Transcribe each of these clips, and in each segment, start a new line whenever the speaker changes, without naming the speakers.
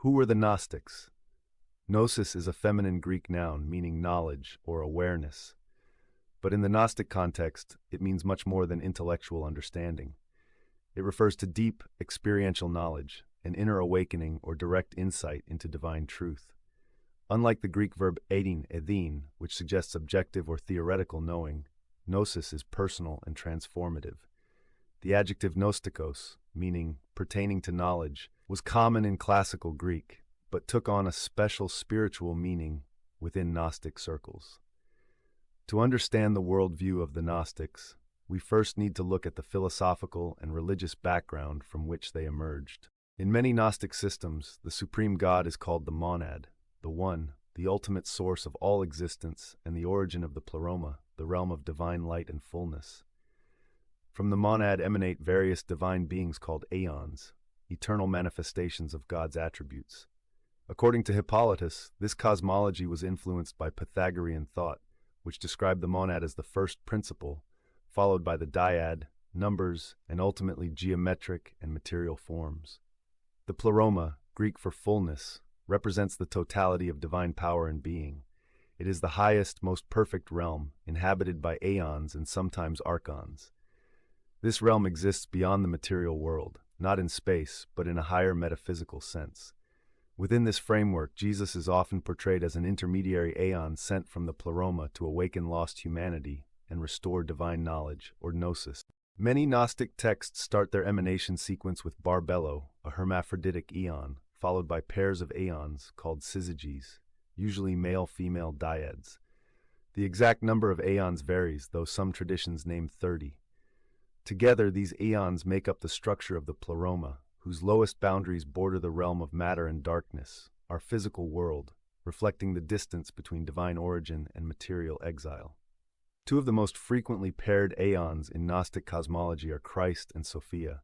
Who were the Gnostics? Gnosis is a feminine Greek noun meaning knowledge or awareness. But in the Gnostic context, it means much more than intellectual understanding. It refers to deep, experiential knowledge, an inner awakening or direct insight into divine truth. Unlike the Greek verb edin, which suggests objective or theoretical knowing, gnosis is personal and transformative. The adjective gnostikos, meaning pertaining to knowledge, was common in classical Greek, but took on a special spiritual meaning within Gnostic circles. To understand the worldview of the Gnostics, we first need to look at the philosophical and religious background from which they emerged. In many Gnostic systems, the supreme God is called the monad, the one, the ultimate source of all existence and the origin of the pleroma, the realm of divine light and fullness. From the monad emanate various divine beings called aeons, eternal manifestations of God's attributes. According to Hippolytus, this cosmology was influenced by Pythagorean thought, which described the monad as the first principle, followed by the dyad, numbers, and ultimately geometric and material forms. The pleroma, Greek for fullness, represents the totality of divine power and being. It is the highest, most perfect realm, inhabited by aeons and sometimes archons. This realm exists beyond the material world, not in space, but in a higher metaphysical sense. Within this framework, Jesus is often portrayed as an intermediary aeon sent from the pleroma to awaken lost humanity and restore divine knowledge, or gnosis. Many Gnostic texts start their emanation sequence with barbello, a hermaphroditic aeon, followed by pairs of aeons called syzygies, usually male-female dyads. The exact number of aeons varies, though some traditions name 30. Together, these aeons make up the structure of the pleroma, whose lowest boundaries border the realm of matter and darkness, our physical world, reflecting the distance between divine origin and material exile. Two of the most frequently paired aeons in Gnostic cosmology are Christ and Sophia.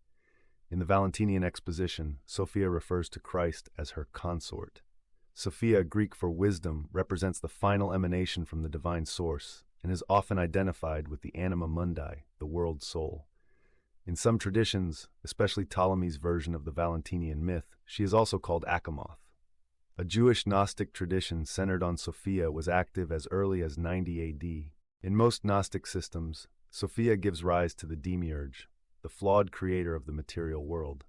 In the Valentinian exposition, Sophia refers to Christ as her consort. Sophia, Greek for wisdom, represents the final emanation from the divine source and is often identified with the anima mundi, the world soul. In some traditions, especially Ptolemy's version of the Valentinian myth, she is also called Achamoth. A Jewish Gnostic tradition centered on Sophia was active as early as 90 AD. In most Gnostic systems, Sophia gives rise to the demiurge, the flawed creator of the material world.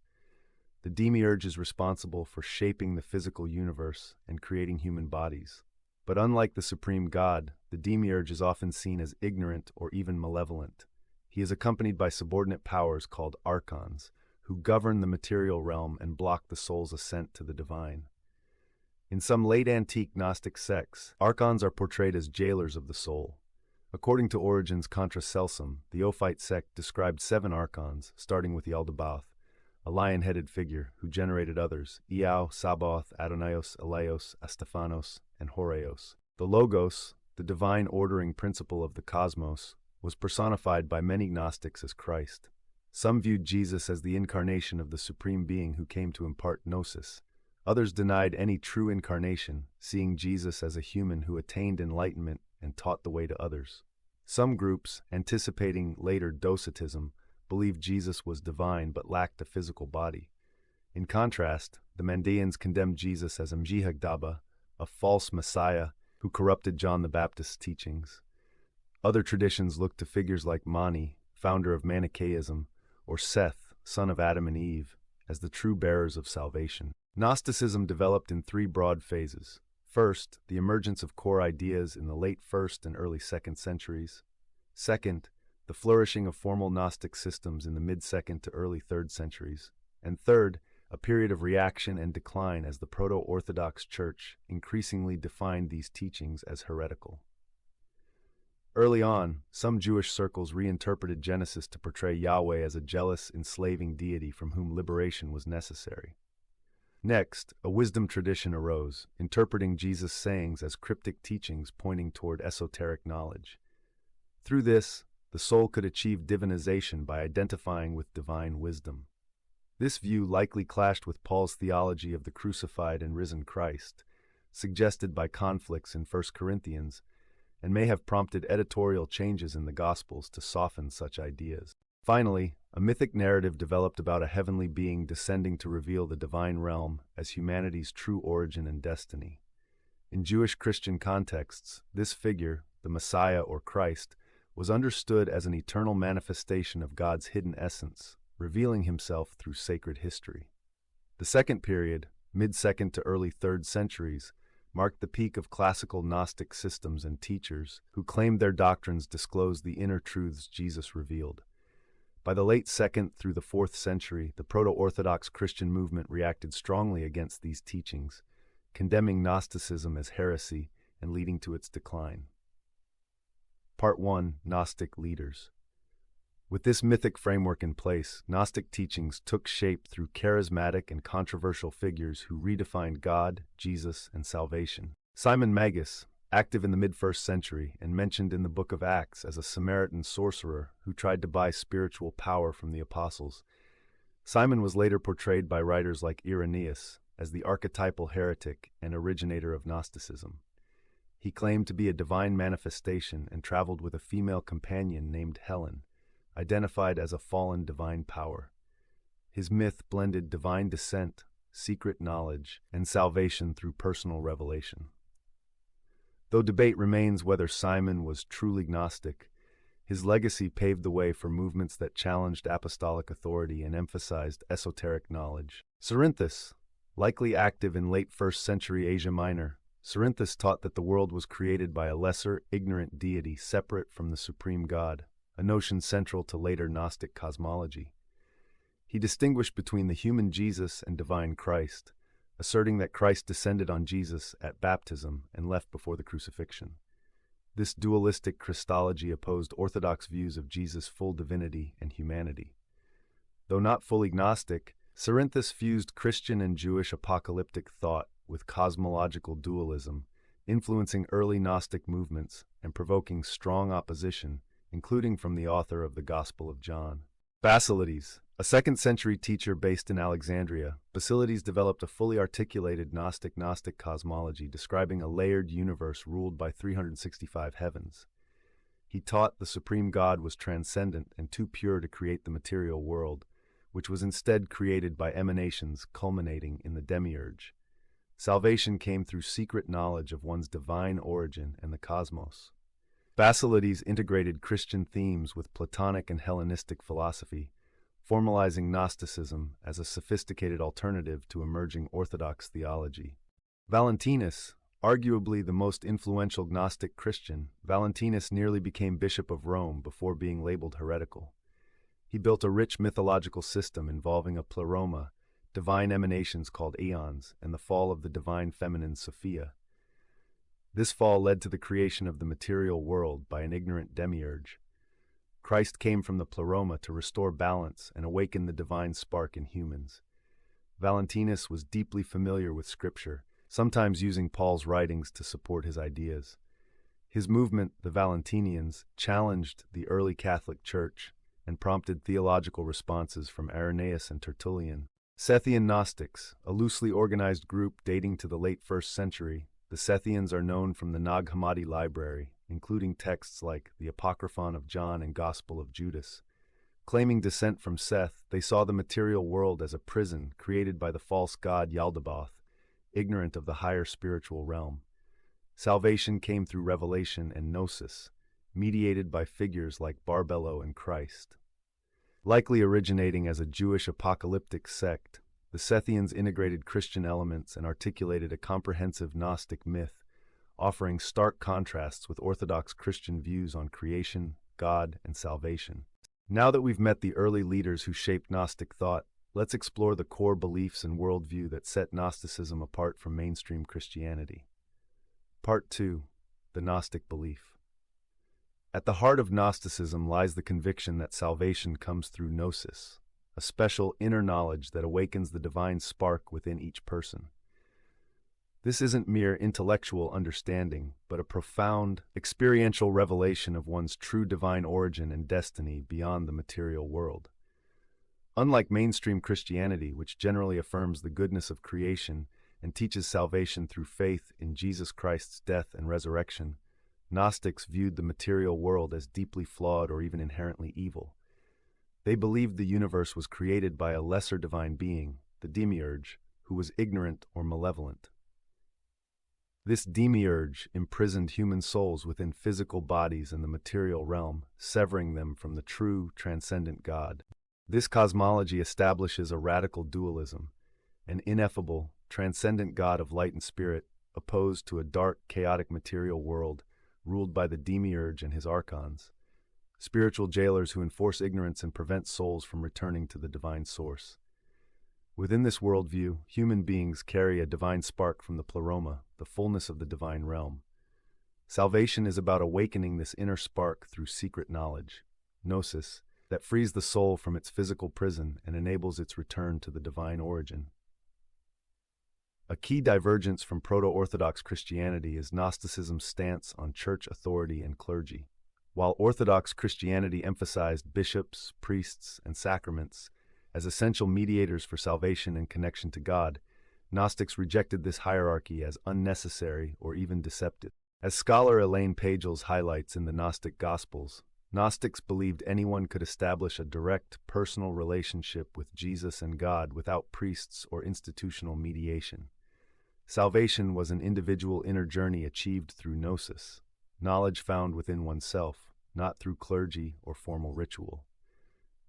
The demiurge is responsible for shaping the physical universe and creating human bodies. But unlike the supreme God, the demiurge is often seen as ignorant or even malevolent. He is accompanied by subordinate powers called archons, who govern the material realm and block the soul's ascent to the divine. In some late antique Gnostic sects, archons are portrayed as jailers of the soul. According to Origen's Contra Celsum, the Ophite sect described 7 archons, starting with Yaldabaoth, a lion-headed figure who generated others, Iao, Sabaoth, Adonaios, Eleos, Astephanos, and Horeos. The Logos, the divine ordering principle of the cosmos, was personified by many Gnostics as Christ. Some viewed Jesus as the incarnation of the supreme being who came to impart gnosis. Others denied any true incarnation, seeing Jesus as a human who attained enlightenment and taught the way to others. Some groups, anticipating later Docetism, believed Jesus was divine but lacked a physical body. In contrast, the Mandaeans condemned Jesus as a Mjihagdaba, a false messiah who corrupted John the Baptist's teachings. Other traditions look to figures like Mani, founder of Manichaeism, or Seth, son of Adam and Eve, as the true bearers of salvation. Gnosticism developed in 3 broad phases. First, the emergence of core ideas in the late 1st and early 2nd centuries. Second, the flourishing of formal Gnostic systems in the mid-2nd to early 3rd centuries. And third, a period of reaction and decline as the proto-Orthodox Church increasingly defined these teachings as heretical. Early on, some Jewish circles reinterpreted Genesis to portray Yahweh as a jealous, enslaving deity from whom liberation was necessary. Next, a wisdom tradition arose, interpreting Jesus' sayings as cryptic teachings pointing toward esoteric knowledge. Through this, the soul could achieve divinization by identifying with divine wisdom. This view likely clashed with Paul's theology of the crucified and risen Christ, suggested by conflicts in 1 Corinthians, and may have prompted editorial changes in the Gospels to soften such ideas. Finally, a mythic narrative developed about a heavenly being descending to reveal the divine realm as humanity's true origin and destiny. In Jewish Christian contexts, this figure, the Messiah or Christ, was understood as an eternal manifestation of God's hidden essence, revealing himself through sacred history. The second period, mid-2nd to early 3rd centuries, marked the peak of classical Gnostic systems and teachers who claimed their doctrines disclosed the inner truths Jesus revealed. By the late 2nd through the 4th century, the proto-Orthodox Christian movement reacted strongly against these teachings, condemning Gnosticism as heresy and leading to its decline. Part 1. Gnostic Leaders. With this mythic framework in place, Gnostic teachings took shape through charismatic and controversial figures who redefined God, Jesus, and salvation. Simon Magus, active in the mid-1st century and mentioned in the Book of Acts as a Samaritan sorcerer who tried to buy spiritual power from the apostles. Simon was later portrayed by writers like Irenaeus as the archetypal heretic and originator of Gnosticism. He claimed to be a divine manifestation and traveled with a female companion named Helen, identified as a fallen divine power. His myth blended divine descent, secret knowledge, and salvation through personal revelation. Though debate remains whether Simon was truly Gnostic, his legacy paved the way for movements that challenged apostolic authority and emphasized esoteric knowledge. Cerinthus, likely active in late 1st century Asia Minor, Cerinthus taught that the world was created by a lesser, ignorant deity separate from the supreme God, a notion central to later Gnostic cosmology. He distinguished between the human Jesus and divine Christ, asserting that Christ descended on Jesus at baptism and left before the crucifixion. This dualistic Christology opposed orthodox views of Jesus' full divinity and humanity. Though not fully Gnostic, Cerinthus fused Christian and Jewish apocalyptic thought with cosmological dualism, influencing early Gnostic movements and provoking strong opposition, including from the author of the Gospel of John. Basilides, a 2nd century teacher based in Alexandria, Basilides developed a fully articulated Gnostic cosmology describing a layered universe ruled by 365 heavens. He taught the supreme God was transcendent and too pure to create the material world, which was instead created by emanations culminating in the demiurge. Salvation came through secret knowledge of one's divine origin and the cosmos. Basilides integrated Christian themes with Platonic and Hellenistic philosophy, formalizing Gnosticism as a sophisticated alternative to emerging Orthodox theology. Valentinus, arguably the most influential Gnostic Christian, Valentinus nearly became Bishop of Rome before being labeled heretical. He built a rich mythological system involving a pleroma, divine emanations called eons, and the fall of the divine feminine Sophia. This fall led to the creation of the material world by an ignorant demiurge. Christ came from the pleroma to restore balance and awaken the divine spark in humans. Valentinus was deeply familiar with Scripture, sometimes using Paul's writings to support his ideas. His movement, the Valentinians, challenged the early Catholic Church and prompted theological responses from Irenaeus and Tertullian. Sethian Gnostics, a loosely organized group dating to the late 1st century, the Sethians are known from the Nag Hammadi library, including texts like the Apocryphon of John and Gospel of Judas. Claiming descent from Seth, they saw the material world as a prison created by the false god Yaldabaoth, ignorant of the higher spiritual realm. Salvation came through revelation and gnosis, mediated by figures like Barbelo and Christ. Likely originating as a Jewish apocalyptic sect, the Sethians integrated Christian elements and articulated a comprehensive Gnostic myth, offering stark contrasts with Orthodox Christian views on creation, God, and salvation. Now that we've met the early leaders who shaped Gnostic thought, let's explore the core beliefs and worldview that set Gnosticism apart from mainstream Christianity. Part 2. The Gnostic Belief. At the heart of Gnosticism lies the conviction that salvation comes through gnosis, a special inner knowledge that awakens the divine spark within each person. This isn't mere intellectual understanding, but a profound, experiential revelation of one's true divine origin and destiny beyond the material world. Unlike mainstream Christianity, which generally affirms the goodness of creation and teaches salvation through faith in Jesus Christ's death and resurrection, Gnostics viewed the material world as deeply flawed or even inherently evil. They believed the universe was created by a lesser divine being, the demiurge, who was ignorant or malevolent. This demiurge imprisoned human souls within physical bodies in the material realm, severing them from the true, transcendent God. This cosmology establishes a radical dualism, an ineffable, transcendent God of light and spirit, opposed to a dark, chaotic material world ruled by the demiurge and his archons, spiritual jailers who enforce ignorance and prevent souls from returning to the divine source. Within this worldview, human beings carry a divine spark from the pleroma, the fullness of the divine realm. Salvation is about awakening this inner spark through secret knowledge, gnosis, that frees the soul from its physical prison and enables its return to the divine origin. A key divergence from proto-Orthodox Christianity is Gnosticism's stance on church authority and clergy. While Orthodox Christianity emphasized bishops, priests, and sacraments as essential mediators for salvation and connection to God, Gnostics rejected this hierarchy as unnecessary or even deceptive. As scholar Elaine Pagels highlights in the Gnostic Gospels, Gnostics believed anyone could establish a direct, personal relationship with Jesus and God without priests or institutional mediation. Salvation was an individual inner journey achieved through gnosis, knowledge found within oneself, not through clergy or formal ritual.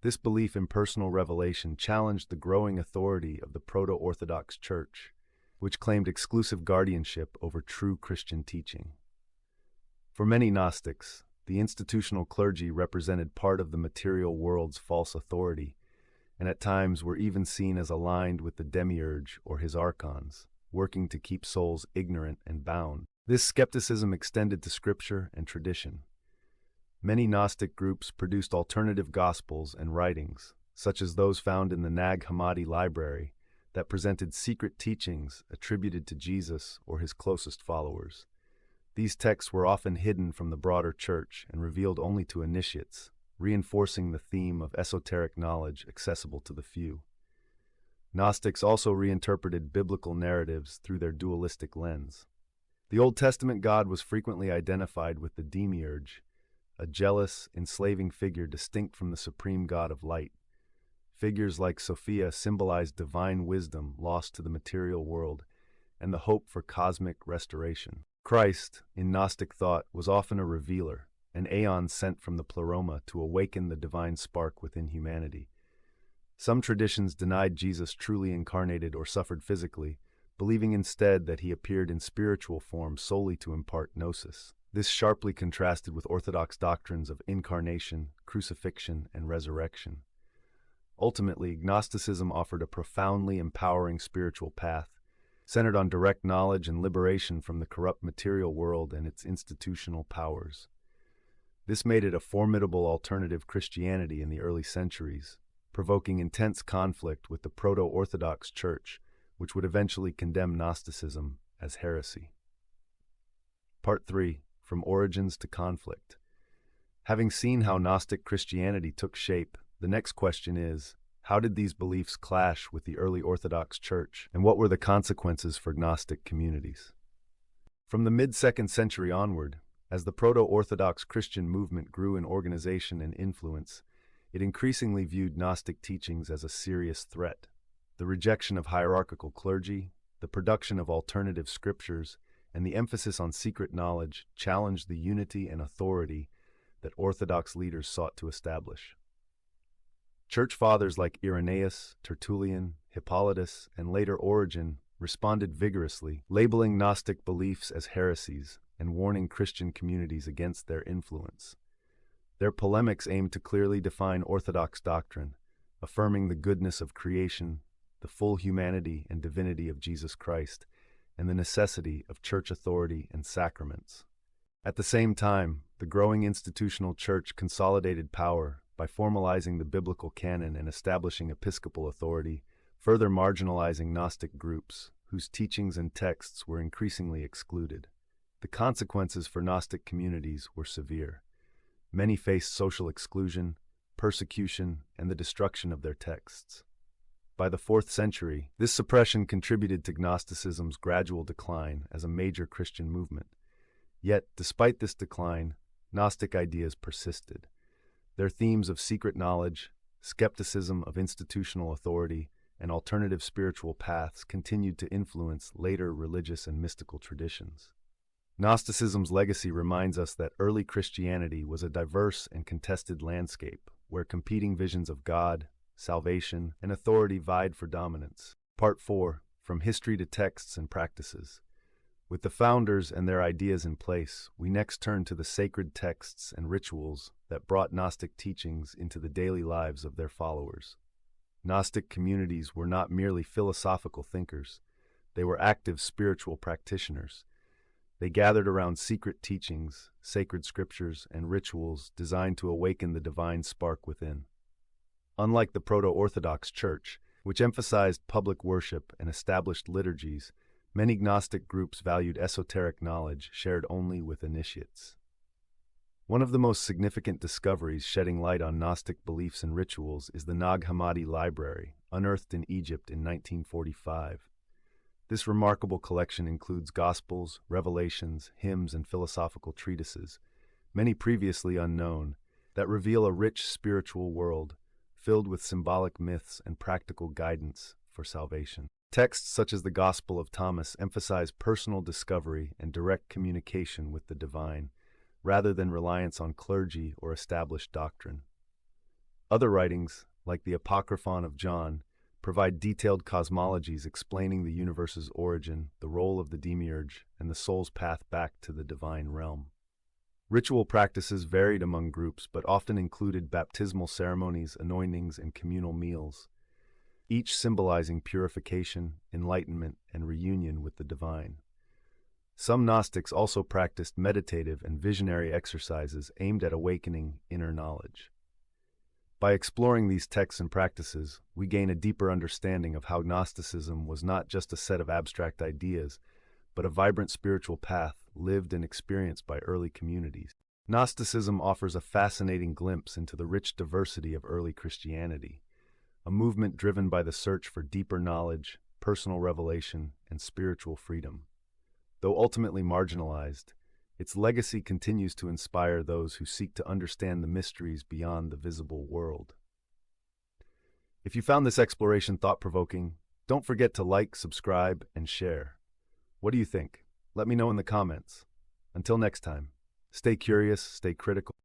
This belief in personal revelation challenged the growing authority of the proto-Orthodox Church, which claimed exclusive guardianship over true Christian teaching. For many Gnostics, the institutional clergy represented part of the material world's false authority, and at times were even seen as aligned with the demiurge or his archons, working to keep souls ignorant and bound. This skepticism extended to scripture and tradition. Many Gnostic groups produced alternative gospels and writings, such as those found in the Nag Hammadi library, that presented secret teachings attributed to Jesus or his closest followers. These texts were often hidden from the broader church and revealed only to initiates, reinforcing the theme of esoteric knowledge accessible to the few. Gnostics also reinterpreted biblical narratives through their dualistic lens. The Old Testament God was frequently identified with the demiurge, a jealous, enslaving figure distinct from the supreme God of light. Figures like Sophia symbolized divine wisdom lost to the material world and the hope for cosmic restoration. Christ, in Gnostic thought, was often a revealer, an aeon sent from the pleroma to awaken the divine spark within humanity. Some traditions denied Jesus truly incarnated or suffered physically, believing instead that he appeared in spiritual form solely to impart gnosis. This sharply contrasted with Orthodox doctrines of incarnation, crucifixion, and resurrection. Ultimately, Gnosticism offered a profoundly empowering spiritual path, centered on direct knowledge and liberation from the corrupt material world and its institutional powers. This made it a formidable alternative Christianity in the early centuries, provoking intense conflict with the proto-Orthodox Church, which would eventually condemn Gnosticism as heresy. Part 3. From Origins to Conflict. Having seen how Gnostic Christianity took shape, the next question is, how did these beliefs clash with the early Orthodox Church, and what were the consequences for Gnostic communities? From the mid-2nd century onward, as the proto-Orthodox Christian movement grew in organization and influence, it increasingly viewed Gnostic teachings as a serious threat. The rejection of hierarchical clergy, the production of alternative scriptures, and the emphasis on secret knowledge challenged the unity and authority that Orthodox leaders sought to establish. Church fathers like Irenaeus, Tertullian, Hippolytus, and later Origen responded vigorously, labeling Gnostic beliefs as heresies and warning Christian communities against their influence. Their polemics aimed to clearly define Orthodox doctrine, affirming the goodness of creation, the full humanity and divinity of Jesus Christ, and the necessity of church authority and sacraments. At the same time, the growing institutional church consolidated power by formalizing the biblical canon and establishing episcopal authority, further marginalizing Gnostic groups whose teachings and texts were increasingly excluded. The consequences for Gnostic communities were severe. Many faced social exclusion, persecution, and the destruction of their texts. By the 4th century, this suppression contributed to Gnosticism's gradual decline as a major Christian movement. Yet, despite this decline, Gnostic ideas persisted. Their themes of secret knowledge, skepticism of institutional authority, and alternative spiritual paths continued to influence later religious and mystical traditions. Gnosticism's legacy reminds us that early Christianity was a diverse and contested landscape where competing visions of God, salvation, and authority vied for dominance. Part 4. From History to Texts and Practices. With the founders and their ideas in place, we next turn to the sacred texts and rituals that brought Gnostic teachings into the daily lives of their followers. Gnostic communities were not merely philosophical thinkers, they were active spiritual practitioners. They gathered around secret teachings, sacred scriptures, and rituals designed to awaken the divine spark within. Unlike the Proto-Orthodox Church, which emphasized public worship and established liturgies, many Gnostic groups valued esoteric knowledge shared only with initiates. One of the most significant discoveries shedding light on Gnostic beliefs and rituals is the Nag Hammadi Library, unearthed in Egypt in 1945. This remarkable collection includes Gospels, Revelations, hymns, and philosophical treatises, many previously unknown, that reveal a rich spiritual world filled with symbolic myths and practical guidance for salvation. Texts such as the Gospel of Thomas emphasize personal discovery and direct communication with the divine, rather than reliance on clergy or established doctrine. Other writings, like the Apocryphon of John, provide detailed cosmologies explaining the universe's origin, the role of the demiurge, and the soul's path back to the divine realm. Ritual practices varied among groups but often included baptismal ceremonies, anointings, and communal meals, each symbolizing purification, enlightenment, and reunion with the divine. Some Gnostics also practiced meditative and visionary exercises aimed at awakening inner knowledge. By exploring these texts and practices, we gain a deeper understanding of how Gnosticism was not just a set of abstract ideas, but a vibrant spiritual path lived and experienced by early communities. Gnosticism offers a fascinating glimpse into the rich diversity of early Christianity, a movement driven by the search for deeper knowledge, personal revelation, and spiritual freedom. Though ultimately marginalized, its legacy continues to inspire those who seek to understand the mysteries beyond the visible world. If you found this exploration thought-provoking, don't forget to like, subscribe, and share. What do you think? Let me know in the comments. Until next time, stay curious, stay critical.